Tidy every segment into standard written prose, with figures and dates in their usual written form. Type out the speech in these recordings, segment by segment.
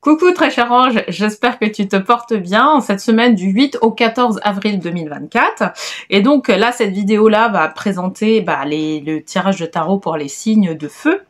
Coucou très cher ange, j'espère que tu te portes bien en cette semaine du 8 au 14 avril 2024. Et donc là, cette vidéo-là va présenter le tirage de tarot pour les signes de feu.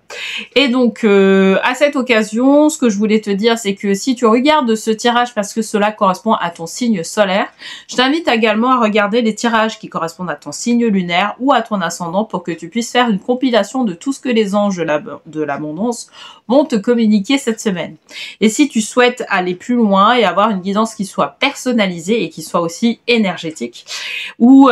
Et donc, à cette occasion, ce que je voulais te dire, c'est que si tu regardes ce tirage parce que cela correspond à ton signe solaire, je t'invite également à regarder les tirages qui correspondent à ton signe lunaire ou à ton ascendant pour que tu puisses faire une compilation de tout ce que les anges de l'abondance vont te communiquer cette semaine. Et si tu souhaites aller plus loin et avoir une guidance qui soit personnalisée et qui soit aussi énergétique, ou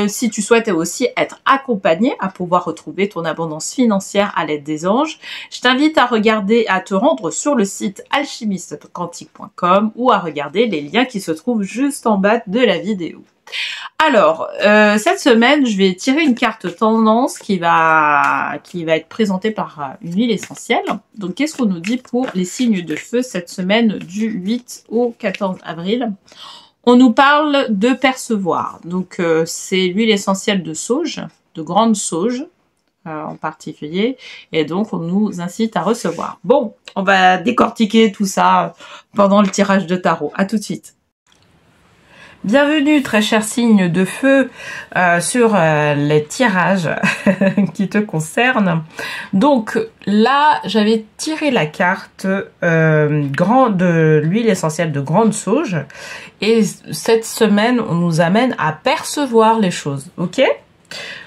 si tu souhaites aussi être accompagné à pouvoir retrouver ton abondance financière à l'aide des anges, je t'invite à regarder, à te rendre sur le site alchimistequantique.com ou à regarder les liens qui se trouvent juste en bas de la vidéo. Alors, cette semaine, je vais tirer une carte tendance qui va être présentée par une huile essentielle. Donc, qu'est-ce qu'on nous dit pour les signes de feu cette semaine du 8 au 14 avril? On nous parle de percevoir. Donc, c'est l'huile essentielle de sauge, de grande sauge en particulier. Et donc, on nous incite à recevoir. Bon, on va décortiquer tout ça pendant le tirage de tarot. À tout de suite. Bienvenue très cher signe de feu sur les tirages qui te concernent. Donc là, j'avais tiré la carte de l'huile essentielle de grande sauge et cette semaine, on nous amène à percevoir les choses, ok ?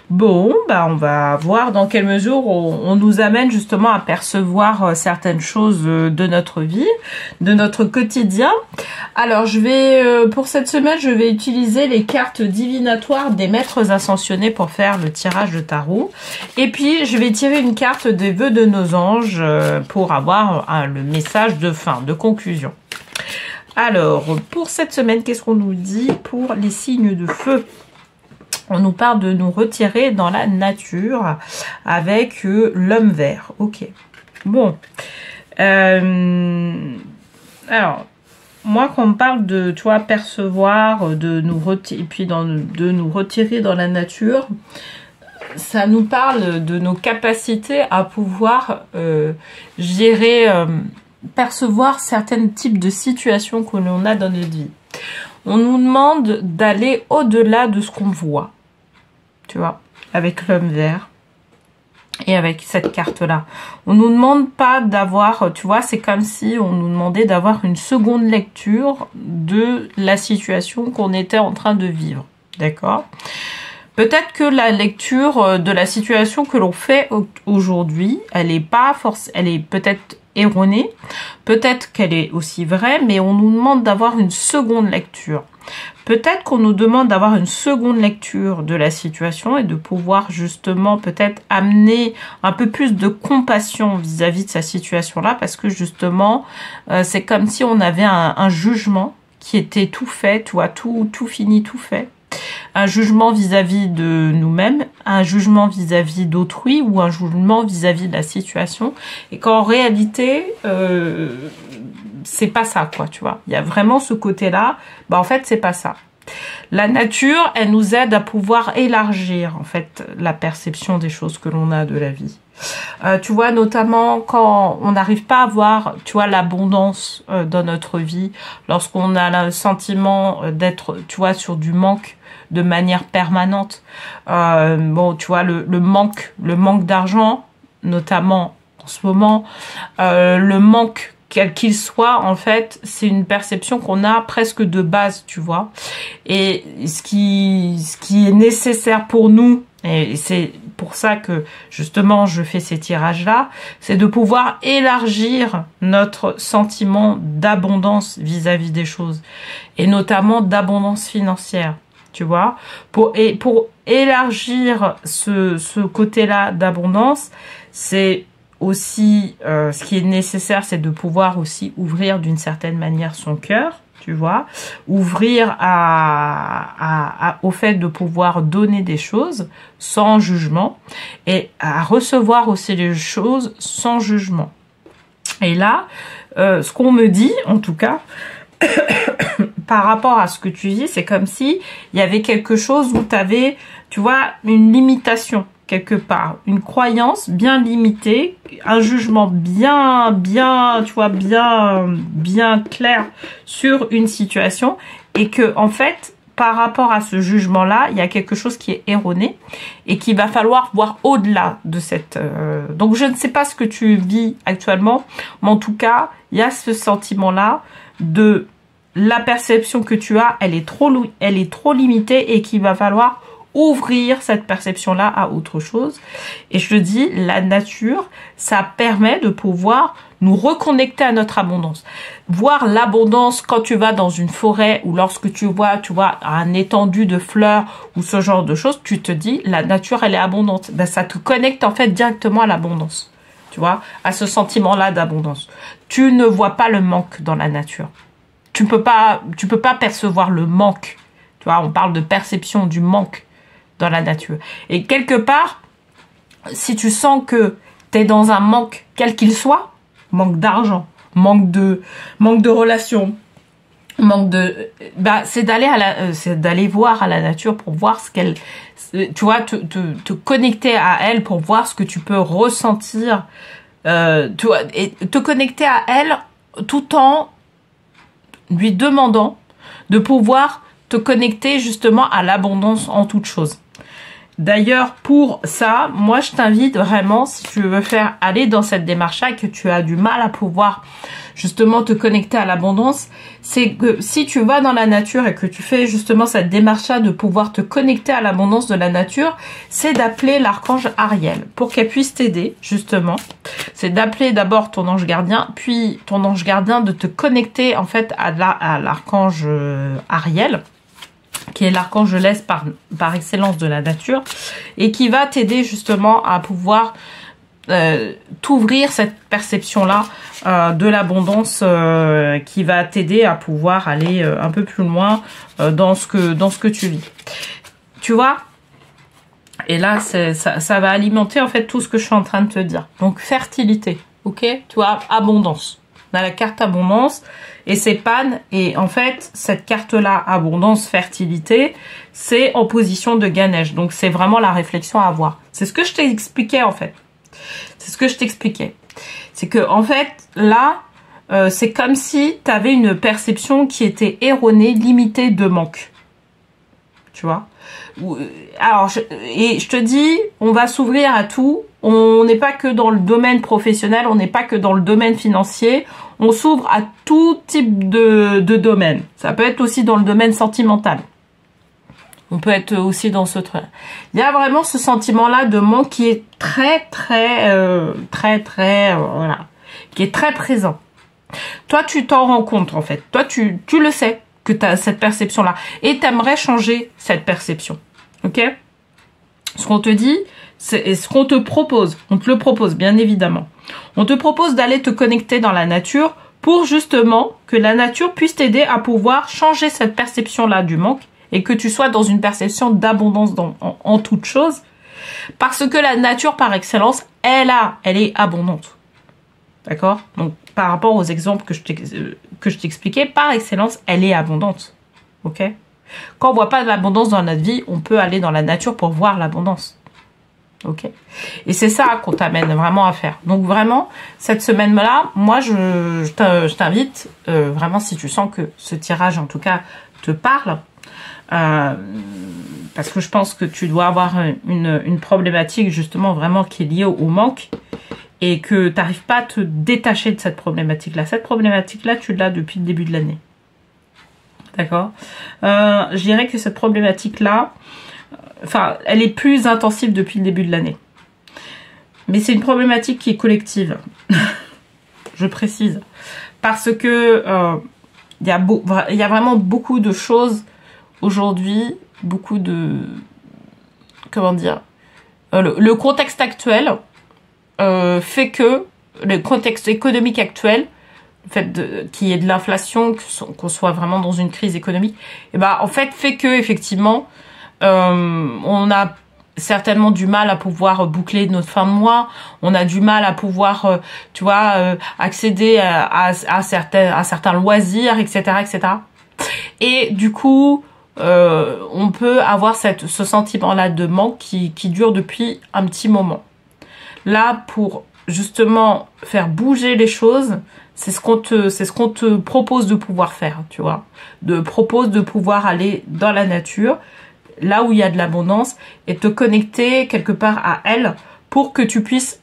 Bon, on va voir dans quelle mesure on nous amène justement à percevoir certaines choses de notre vie, de notre quotidien. Alors, pour cette semaine, je vais utiliser les cartes divinatoires des maîtres ascensionnés pour faire le tirage de tarot. Et puis, je vais tirer une carte des vœux de nos anges pour avoir le message de fin, de conclusion. Alors, pour cette semaine, qu'est-ce qu'on nous dit pour les signes de feu ? On nous parle de nous retirer dans la nature avec l'homme vert. Ok. Bon. Alors, moi, quand on parle de, tu vois, percevoir, de nous retirer, et puis de nous retirer dans la nature, ça nous parle de nos capacités à pouvoir gérer, percevoir certains types de situations que l'on a dans notre vie. On nous demande d'aller au-delà de ce qu'on voit. Tu vois, avec l'homme vert et avec cette carte-là. On nous demande pas d'avoir, tu vois, c'est comme si on nous demandait d'avoir une seconde lecture de la situation qu'on était en train de vivre. D'accord ? Peut-être que la lecture de la situation que l'on fait aujourd'hui, elle est peut-être erronée, peut-être qu'elle est aussi vraie, mais on nous demande d'avoir une seconde lecture. Peut-être qu'on nous demande d'avoir une seconde lecture de la situation et de pouvoir justement peut-être amener un peu plus de compassion vis-à-vis de sa situation-là, parce que justement, c'est comme si on avait un jugement qui était tout fait, tu vois, tout fini, tout fait. Un jugement vis-à-vis de nous-mêmes, un jugement vis-à-vis d'autrui ou un jugement vis-à-vis de la situation, et qu'en réalité, c'est pas ça, quoi, tu vois. Il y a vraiment ce côté-là, en fait, c'est pas ça. La nature, elle nous aide à pouvoir élargir, en fait, la perception des choses que l'on a de la vie. Tu vois, notamment quand on n'arrive pas à voir, tu vois, l'abondance dans notre vie, lorsqu'on a le sentiment d'être, tu vois, sur du manque de manière permanente. Bon, tu vois, le manque d'argent, notamment en ce moment, le manque quel qu'il soit, en fait, c'est une perception qu'on a presque de base, tu vois. Et ce qui est nécessaire pour nous, et c'est pour ça que, justement, je fais ces tirages-là, c'est de pouvoir élargir notre sentiment d'abondance vis-à-vis des choses. Et notamment d'abondance financière, tu vois. Pour élargir ce côté-là d'abondance, c'est aussi, ce qui est nécessaire, c'est de pouvoir aussi ouvrir d'une certaine manière son cœur, tu vois, ouvrir au fait de pouvoir donner des choses sans jugement et à recevoir aussi les choses sans jugement. Et là, ce qu'on me dit, en tout cas, par rapport à ce que tu dis, c'est comme si il y avait quelque chose où tu avais, tu vois, une limitation. quelque part, une croyance bien limitée, un jugement bien, tu vois, bien clair sur une situation, et que, en fait, par rapport à ce jugement-là, il y a quelque chose qui est erroné et qu'il va falloir voir au-delà de cette... Donc, je ne sais pas ce que tu vis actuellement, mais en tout cas, il y a ce sentiment-là de la perception que tu as, elle est trop limitée et qu'il va falloir ouvrir cette perception-là à autre chose. Et je te dis, la nature, ça permet de pouvoir nous reconnecter à notre abondance. Voir l'abondance quand tu vas dans une forêt ou lorsque tu vois un étendue de fleurs ou ce genre de choses, tu te dis, la nature, elle est abondante. Ben, ça te connecte en fait directement à l'abondance. Tu vois, à ce sentiment-là d'abondance. Tu ne vois pas le manque dans la nature. Tu peux pas percevoir le manque. Tu vois, on parle de perception du manque dans la nature. Et quelque part, si tu sens que tu es dans un manque, quel qu'il soit, manque d'argent, manque de relations, c'est d'aller voir à la nature pour voir ce qu'elle, tu vois, te connecter à elle pour voir ce que tu peux ressentir, tu vois, et te connecter à elle tout en lui demandant de pouvoir te connecter justement à l'abondance en toute chose. D'ailleurs, pour ça, moi, je t'invite vraiment, si tu veux aller dans cette démarche-là et que tu as du mal à pouvoir justement te connecter à l'abondance, c'est que si tu vas dans la nature et que tu fais justement cette démarche-là de pouvoir te connecter à l'abondance de la nature, c'est d'appeler l'archange Ariel pour qu'elle puisse t'aider, justement. C'est d'appeler d'abord ton ange gardien, puis ton ange gardien de te connecter en fait à l'archange Ariel, qui est l'archangelesse par excellence de la nature, et qui va t'aider justement à pouvoir t'ouvrir cette perception-là de l'abondance, qui va t'aider à pouvoir aller un peu plus loin dans ce que tu vis. Tu vois? Et là, ça va alimenter en fait tout ce que je suis en train de te dire. Donc, fertilité, ok? Tu vois, abondance. On a la carte abondance et c'est panne. Et en fait, cette carte-là, abondance, fertilité, c'est en position de Ganesh. Donc, c'est vraiment la réflexion à avoir. C'est ce que je t'expliquais en fait. C'est ce que je t'expliquais. C'est que en fait, là, c'est comme si tu avais une perception qui était erronée, limitée de manque. Tu vois? Alors, je te dis, on va s'ouvrir à tout. On n'est pas que dans le domaine professionnel, on n'est pas que dans le domaine financier. On s'ouvre à tout type de domaine. Ça peut être aussi dans le domaine sentimental. On peut être aussi dans ce truc. Il y a vraiment ce sentiment-là de manque qui est très, voilà, qui est très présent. Toi, tu t'en rends compte, en fait. Toi, tu le sais que tu as cette perception-là. Et tu aimerais changer cette perception. Ok? Ce qu'on te dit, c'est ce qu'on te propose. On te le propose, bien évidemment. On te propose d'aller te connecter dans la nature pour justement que la nature puisse t'aider à pouvoir changer cette perception-là du manque et que tu sois dans une perception d'abondance en toute chose. Parce que la nature, par excellence, elle est abondante. D'accord? Donc, par rapport aux exemples que je t'expliquais, par excellence, elle est abondante. Ok? Quand on voit pas de l'abondance dans notre vie, on peut aller dans la nature pour voir l'abondance. Ok? Et c'est ça qu'on t'amène vraiment à faire. Donc vraiment, cette semaine-là, moi, je t'invite, vraiment, si tu sens que ce tirage, en tout cas, te parle, parce que je pense que tu dois avoir une problématique, justement, vraiment qui est liée au manque, et que tu n'arrives pas à te détacher de cette problématique-là. Cette problématique-là, tu l'as depuis le début de l'année. D'accord? Je dirais que cette problématique-là, enfin, elle est plus intensive depuis le début de l'année. Mais c'est une problématique qui est collective. Je précise. Parce que il y a vraiment beaucoup de choses aujourd'hui, beaucoup de... Comment dire? Le contexte actuel fait que le contexte économique actuel, le fait qu'il y ait de l'inflation, qu'on soit vraiment dans une crise économique, et ben en fait fait que effectivement on a certainement du mal à pouvoir boucler notre fin de mois, on a du mal à pouvoir accéder à certains loisirs, etc., etc. Et du coup on peut avoir ce sentiment-là de manque qui dure depuis un petit moment. Là, pour justement faire bouger les choses, c'est ce qu'on te propose de pouvoir faire, tu vois. Propose de pouvoir aller dans la nature, là où il y a de l'abondance, et te connecter quelque part à elle pour que tu puisses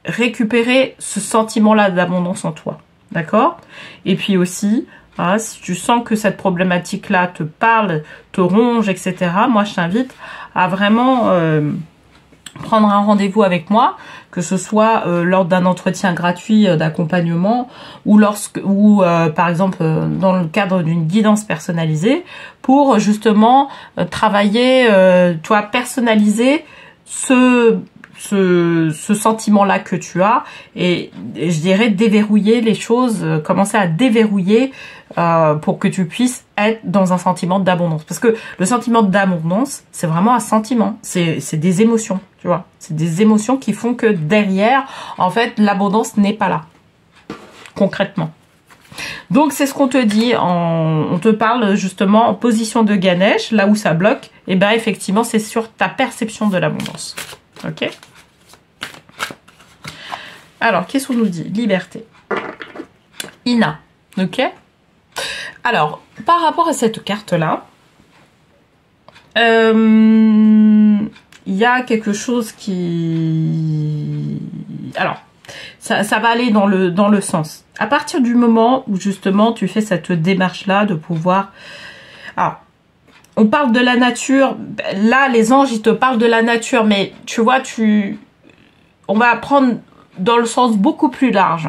récupérer ce sentiment-là d'abondance en toi. D'accord? Et puis aussi, hein, si tu sens que cette problématique-là te parle, te ronge, etc., moi, je t'invite à vraiment prendre un rendez-vous avec moi, que ce soit lors d'un entretien gratuit d'accompagnement ou par exemple dans le cadre d'une guidance personnalisée pour justement travailler, personnaliser ce sentiment-là que tu as et je dirais déverrouiller les choses, commencer à déverrouiller pour que tu puisses être dans un sentiment d'abondance. Parce que le sentiment d'abondance, c'est vraiment un sentiment, c'est des émotions, tu vois. C'est des émotions qui font que derrière, en fait, l'abondance n'est pas là, concrètement. Donc c'est ce qu'on te dit, on te parle justement en position de Ganesh, là où ça bloque, et bien effectivement c'est sur ta perception de l'abondance. Ok? Alors, qu'est-ce qu'on nous dit? Liberté. Ina. Ok? Alors, par rapport à cette carte-là, il y a quelque chose qui... Alors, ça va aller dans le sens. À partir du moment où, justement, tu fais cette démarche-là de pouvoir... Alors, on parle de la nature. Là, les anges, ils te parlent de la nature. Mais, tu vois, on va prendre dans le sens beaucoup plus large.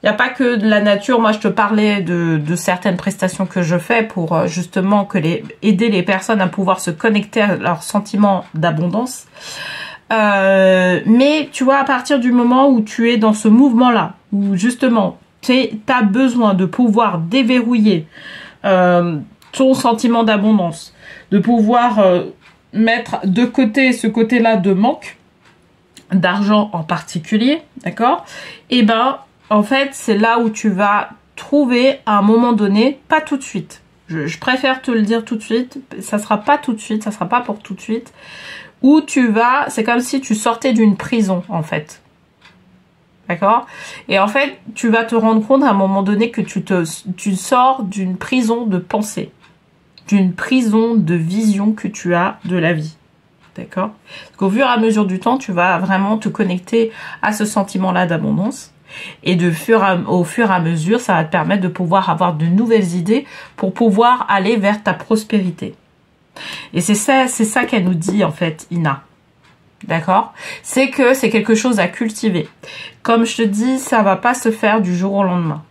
Il n'y a pas que de la nature. Moi, je te parlais de certaines prestations que je fais pour justement aider les personnes à pouvoir se connecter à leur sentiment d'abondance. Mais tu vois, à partir du moment où tu es dans ce mouvement-là, où justement, tu as besoin de pouvoir déverrouiller ton sentiment d'abondance, de pouvoir mettre de côté ce côté-là de manque, d'argent en particulier, d'accord? Et ben, en fait, c'est là où tu vas trouver à un moment donné, pas tout de suite. Je préfère te le dire tout de suite, ça sera pas tout de suite, ça sera pas pour tout de suite. Où tu vas, c'est comme si tu sortais d'une prison, en fait. D'accord? Et en fait, tu vas te rendre compte à un moment donné que tu sors d'une prison de pensée, d'une prison de vision que tu as de la vie. D'accord? Parce qu'au fur et à mesure du temps, tu vas vraiment te connecter à ce sentiment-là d'abondance. Et au fur et à mesure, ça va te permettre de pouvoir avoir de nouvelles idées pour pouvoir aller vers ta prospérité. Et c'est ça qu'elle nous dit en fait, Ina. D'accord? C'est que c'est quelque chose à cultiver. Comme je te dis, ça va pas se faire du jour au lendemain.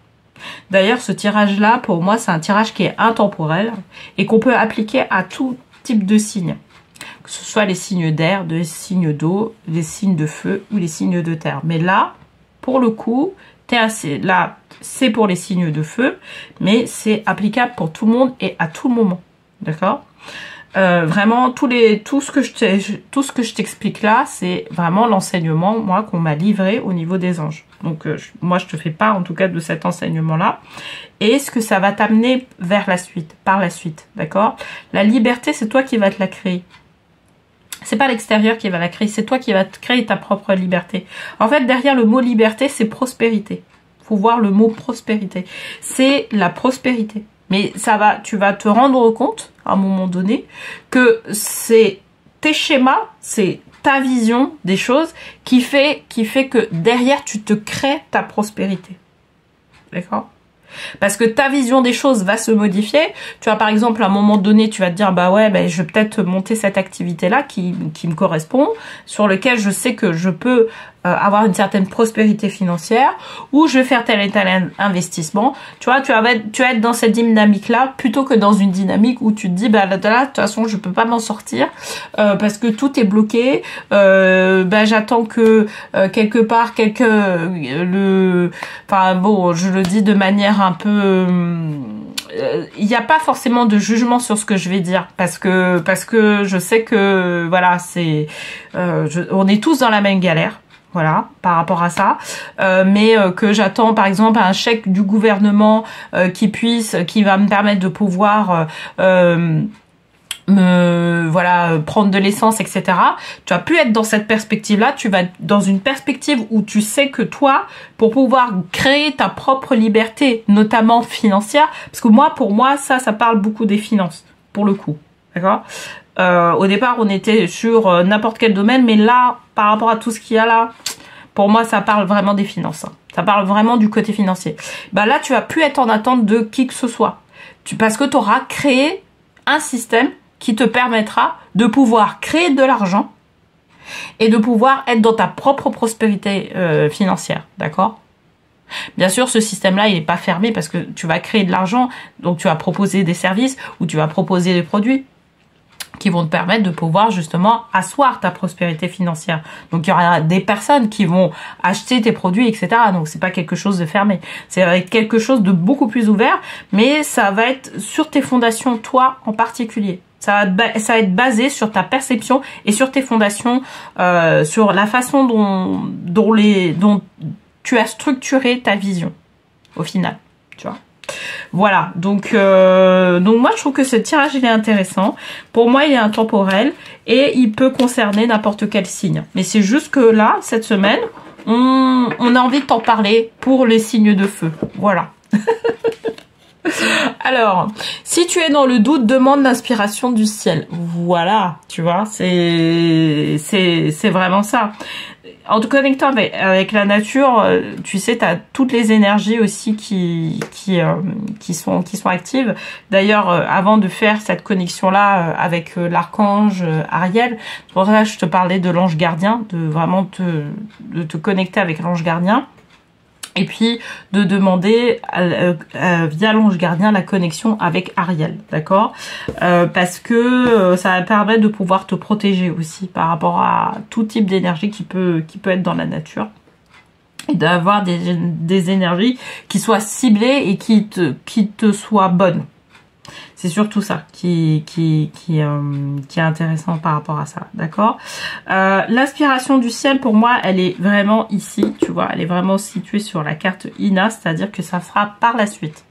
D'ailleurs, ce tirage-là, pour moi, c'est un tirage qui est intemporel et qu'on peut appliquer à tout type de signes. Que ce soit les signes d'air, les signes d'eau, les signes de feu ou les signes de terre. Mais là, pour le coup, là, c'est pour les signes de feu, mais c'est applicable pour tout le monde et à tout moment. D'accord? Vraiment, tout ce que je t'explique là, c'est vraiment l'enseignement, moi, qu'on m'a livré au niveau des anges. Donc, moi, je te fais part, en tout cas, de cet enseignement-là. Et ce que ça va t'amener vers la suite, par la suite, d'accord? La liberté, c'est toi qui vas te la créer. C'est pas l'extérieur qui va la créer, c'est toi qui vas te créer ta propre liberté. En fait, derrière le mot liberté, c'est prospérité. Faut voir le mot prospérité. C'est la prospérité. Mais tu vas te rendre compte, à un moment donné, que c'est tes schémas, c'est ta vision des choses qui fait que derrière, tu te crées ta prospérité. D'accord ? Parce que ta vision des choses va se modifier. Tu vois, par exemple, à un moment donné, tu vas te dire, bah ouais, bah, je vais peut-être monter cette activité-là qui me correspond, sur lequel je sais que je peux avoir une certaine prospérité financière, ou je vais faire tel et tel investissement. Tu vois, tu vas être dans cette dynamique-là, plutôt que dans une dynamique où tu te dis, bah là, de toute façon, je peux pas m'en sortir, parce que tout est bloqué, bah j'attends que quelque part, enfin bon, je le dis de manière un peu... il n'y a pas forcément de jugement sur ce que je vais dire, parce que je sais que, voilà, on est tous dans la même galère. Voilà, par rapport à ça, mais que j'attends par exemple un chèque du gouvernement qui va me permettre de pouvoir prendre de l'essence, etc. Tu vas plus être dans cette perspective-là, tu vas être dans une perspective où tu sais que toi, pour pouvoir créer ta propre liberté, notamment financière, parce que pour moi, ça parle beaucoup des finances, pour le coup, d'accord. Au départ, on était sur n'importe quel domaine, mais là, par rapport à tout ce qu'il y a là, pour moi, ça parle vraiment des finances. Hein. Ça parle vraiment du côté financier. Bah là, tu vas plus être en attente de qui que ce soit. Parce que tu auras créé un système qui te permettra de pouvoir créer de l'argent et de pouvoir être dans ta propre prospérité financière. D'accord ? Bien sûr, ce système-là, il n'est pas fermé parce que tu vas créer de l'argent, donc tu vas proposer des services ou tu vas proposer des produits qui vont te permettre de pouvoir justement asseoir ta prospérité financière. Donc il y aura des personnes qui vont acheter tes produits, etc. Donc c'est pas quelque chose de fermé. C'est quelque chose de beaucoup plus ouvert, mais ça va être sur tes fondations, toi en particulier. Ça va être basé sur ta perception et sur tes fondations, sur la façon dont tu as structuré ta vision, au final, tu vois. Voilà, donc moi je trouve que ce tirage il est intéressant. Pour moi il est intemporel et il peut concerner n'importe quel signe. Mais c'est juste que là, cette semaine, on a envie de t'en parler pour les signes de feu. Voilà. Alors, si tu es dans le doute, demande l'inspiration du ciel. Voilà, tu vois, c'est vraiment ça. En te connectant avec la nature, tu sais, tu as toutes les énergies aussi qui sont actives. D'ailleurs, avant de faire cette connexion-là avec l'archange Ariel, c'est pour ça que je te parlais de l'ange gardien, de vraiment de te connecter avec l'ange gardien. Et puis de demander via l'ange gardien la connexion avec Ariel, d'accord, parce que ça va permettre de pouvoir te protéger aussi par rapport à tout type d'énergie qui peut être dans la nature, et d'avoir des énergies qui soient ciblées et qui te soient bonnes. C'est surtout ça qui est intéressant par rapport à ça, d'accord. L'inspiration du ciel, pour moi, elle est vraiment ici, tu vois, elle est vraiment située sur la carte Ina, c'est-à-dire que ça sera par la suite.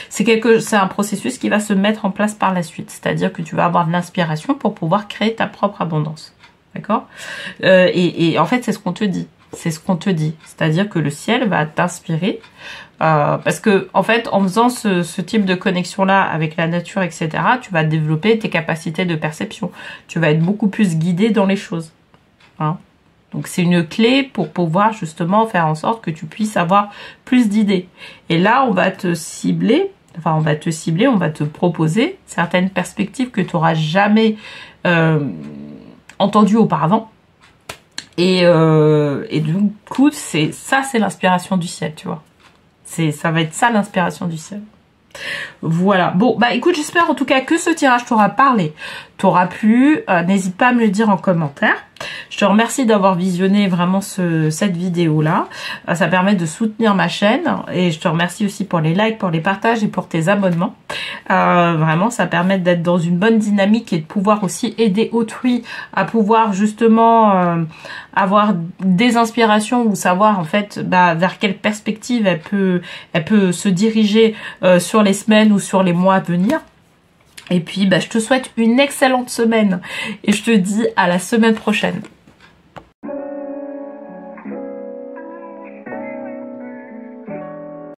C'est un processus qui va se mettre en place par la suite, c'est-à-dire que tu vas avoir de l'inspiration pour pouvoir créer ta propre abondance, d'accord. Et en fait, c'est ce qu'on te dit. C'est ce qu'on te dit, c'est-à-dire que le ciel va t'inspirer, parce que en fait, en faisant ce type de connexion-là avec la nature, etc., tu vas développer tes capacités de perception. Tu vas être beaucoup plus guidé dans les choses. Hein. Donc c'est une clé pour pouvoir justement faire en sorte que tu puisses avoir plus d'idées. Et là, on va te cibler, on va te proposer certaines perspectives que tu n'auras jamais entendues auparavant. Et du coup, c'est l'inspiration du ciel, tu vois. Ça va être ça l'inspiration du ciel. Voilà. Bon, bah écoute, j'espère en tout cas que ce tirage t'aura parlé, t'aura plu. N'hésite pas à me le dire en commentaire. Je te remercie d'avoir visionné vraiment cette vidéo-là. Ça permet de soutenir ma chaîne. Et je te remercie aussi pour les likes, pour les partages et pour tes abonnements. Vraiment, ça permet d'être dans une bonne dynamique et de pouvoir aussi aider autrui à pouvoir justement avoir des inspirations ou savoir en fait vers quelle perspective elle peut se diriger sur les semaines ou sur les mois à venir. Et puis, je te souhaite une excellente semaine et je te dis à la semaine prochaine.